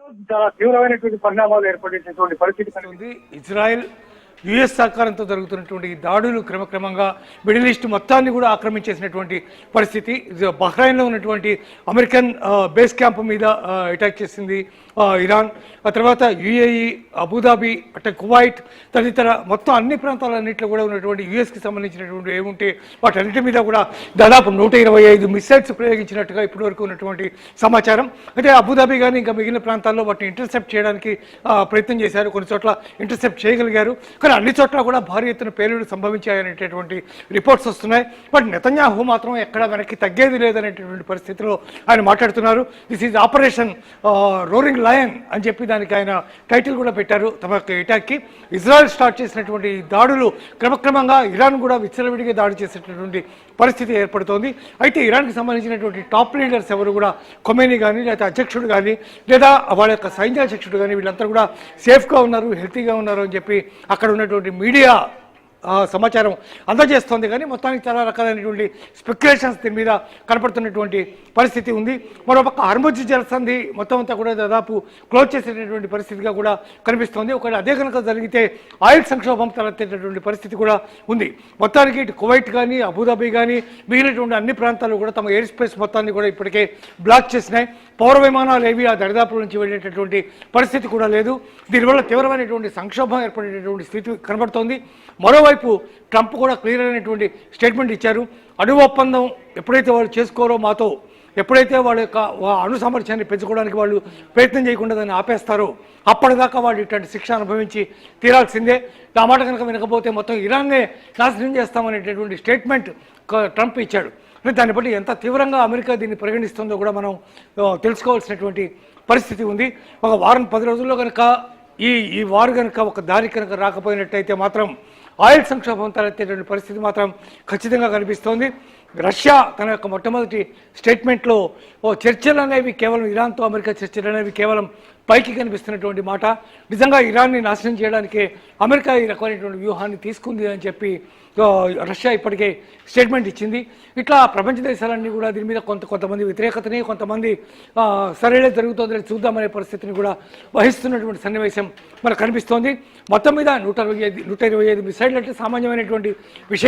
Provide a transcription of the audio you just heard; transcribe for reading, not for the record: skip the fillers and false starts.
చాలా తీవ్రమైనటువంటి పరిణామాలు ఏర్పడేటటువంటి పరిస్థితి ఉంది. ఇజ్రాయెల్ యుఎస్ సహకారంతో జరుగుతున్నటువంటి ఈ దాడులు క్రమక్రమంగా మిడిల్ ఈస్ట్ మొత్తాన్ని కూడా ఆక్రమించేసినటువంటి పరిస్థితి. బహ్రైన్లో ఉన్నటువంటి అమెరికన్ బేస్ క్యాంప్ మీద అటాక్ చేసింది ఇరాన్. ఆ తర్వాత యుఏఈ, అబుదాబి, అంటే కువైట్ తదితర మొత్తం అన్ని ప్రాంతాలన్నింటిలో కూడా ఉన్నటువంటి యుఎస్కి సంబంధించినటువంటి ఏముంటే వాటన్నిటి మీద కూడా దాదాపు 125 మిసైల్స్ ప్రయోగించినట్టుగా ఇప్పటివరకు ఉన్నటువంటి సమాచారం. అంటే అబుదాబి కానీ ఇంకా మిగిలిన ప్రాంతాల్లో వాటిని ఇంటర్సెప్ట్ చేయడానికి ప్రయత్నం చేశారు. కొన్ని చోట్ల ఇంటర్సెప్ట్ చేయగలిగారు. కానీ అన్ని చోట్ల కూడా భారీ ఎత్తున పేలుళ్లు సంభవించాయనేటటువంటి రిపోర్ట్స్ వస్తున్నాయి. బట్ నెతన్యాహు మాత్రం ఎక్కడ వెనక్కి తగ్గేది లేదనేటటువంటి పరిస్థితిలో ఆయన మాట్లాడుతున్నారు. This is operation roaring lion అని చెప్పి దానికి ఆయన టైటిల్ కూడా పెట్టారు తమ అటాక్కి. ఇజ్రాయెల్ స్టార్ట్ చేసినటువంటి దాడులు క్రమక్రమంగా ఇరాన్ కూడా విచ్చలవిడిగా దాడి చేసేటటువంటి పరిస్థితి ఏర్పడుతోంది. అయితే ఇరాన్కి సంబంధించినటువంటి టాప్ లీడర్స్ ఎవరు కూడా ఖొమేనీ కానీ లేదా అధ్యక్షుడు కానీ లేదా వాళ్ళ యొక్క సైన్యాధ్యక్షుడు కానీ వీళ్ళంతా కూడా సేఫ్గా ఉన్నారు, హెల్తీగా ఉన్నారు అని చెప్పి అక్కడ ఉన్నటువంటి మీడియా సమాచారం అందజేస్తోంది. కానీ మొత్తానికి చాలా రకాలైనటువంటి స్పెక్యులేషన్స్ దీని మీద కనపడుతున్నటువంటి పరిస్థితి ఉంది. మరోపక్క హర్ముజ్ జలసంధి మొత్తం అంతా కూడా దాదాపు క్లోజ్ చేసేటటువంటి పరిస్థితిగా కూడా కనిపిస్తోంది. ఒకవేళ అదే కనుక జరిగితే ఆయిల్ సంక్షోభం తలెత్తేటటువంటి పరిస్థితి కూడా ఉంది. మొత్తానికి ఇటు కువైట్ కానీ అబుదాబి కానీ మిగిలినటువంటి అన్ని ప్రాంతాలు కూడా తమ ఎయిర్ స్పేస్ మొత్తాన్ని కూడా ఇప్పటికే బ్లాక్ చేసినాయి. పౌర విమానాలు ఏవి ఆ దరిదాపుల నుంచి వెళ్ళేటటువంటి పరిస్థితి కూడా లేదు. దీనివల్ల తీవ్రమైనటువంటి సంక్షోభం ఏర్పడేటటువంటి స్థితి కనబడుతోంది. మరోవైపు ట్రంప్ కూడా క్లియర్ అయినటువంటి స్టేట్మెంట్ ఇచ్చారు. అణు ఒప్పందం ఎప్పుడైతే వాళ్ళు చేసుకోరో మాతో, ఎప్పుడైతే వాళ్ళ యొక్క అణు సామర్థ్యాన్ని పెంచుకోవడానికి వాళ్ళు ప్రయత్నం చేయకుండా దాన్ని ఆపేస్తారో అప్పటిదాకా వాళ్ళు ఇట్లాంటి శిక్ష అనుభవించి తీరాల్సిందే. ఆ మాట కనుక వినకపోతే మొత్తం ఇరాన్నే నాశనం చేస్తామనేటటువంటి స్టేట్మెంట్ ట్రంప్ ఇచ్చాడు. దాన్ని బట్టి ఎంత తీవ్రంగా అమెరికా దీన్ని పరిగణిస్తుందో కూడా మనం తెలుసుకోవాల్సినటువంటి పరిస్థితి ఉంది. ఒక వారం 10 రోజుల్లో కనుక ఈ వారు కనుక ఒక దారి కనుక రాకపోయినట్టయితే మాత్రం ఆయిల్ సంక్షోభం తలెత్తేటువంటి పరిస్థితి మాత్రం ఖచ్చితంగా కనిపిస్తోంది. రష్యా తన యొక్క మొట్టమొదటి స్టేట్మెంట్లో చర్చలు అనేవి కేవలం ఇరాన్తో అమెరికా చర్చలు అనేవి కేవలం పైకి కనిపిస్తున్నటువంటి మాట. నిజంగా ఇరాన్ని నాశనం చేయడానికే అమెరికా ఈ రకమైనటువంటి వ్యూహాన్ని తీసుకుంది అని చెప్పి రష్యా ఇప్పటికే స్టేట్మెంట్ ఇచ్చింది. ఇట్లా ప్రపంచ దేశాలన్నీ కూడా దీని మీద కొంతమంది వ్యతిరేకతని, కొంతమంది సరైన జరుగుతుందని చూద్దామనే పరిస్థితిని కూడా వహిస్తున్నటువంటి సన్నివేశం మనకు కనిపిస్తోంది. మొత్తం మీద 125 మిసైళ్ళు అంటే సామాన్యమైనటువంటి విషయం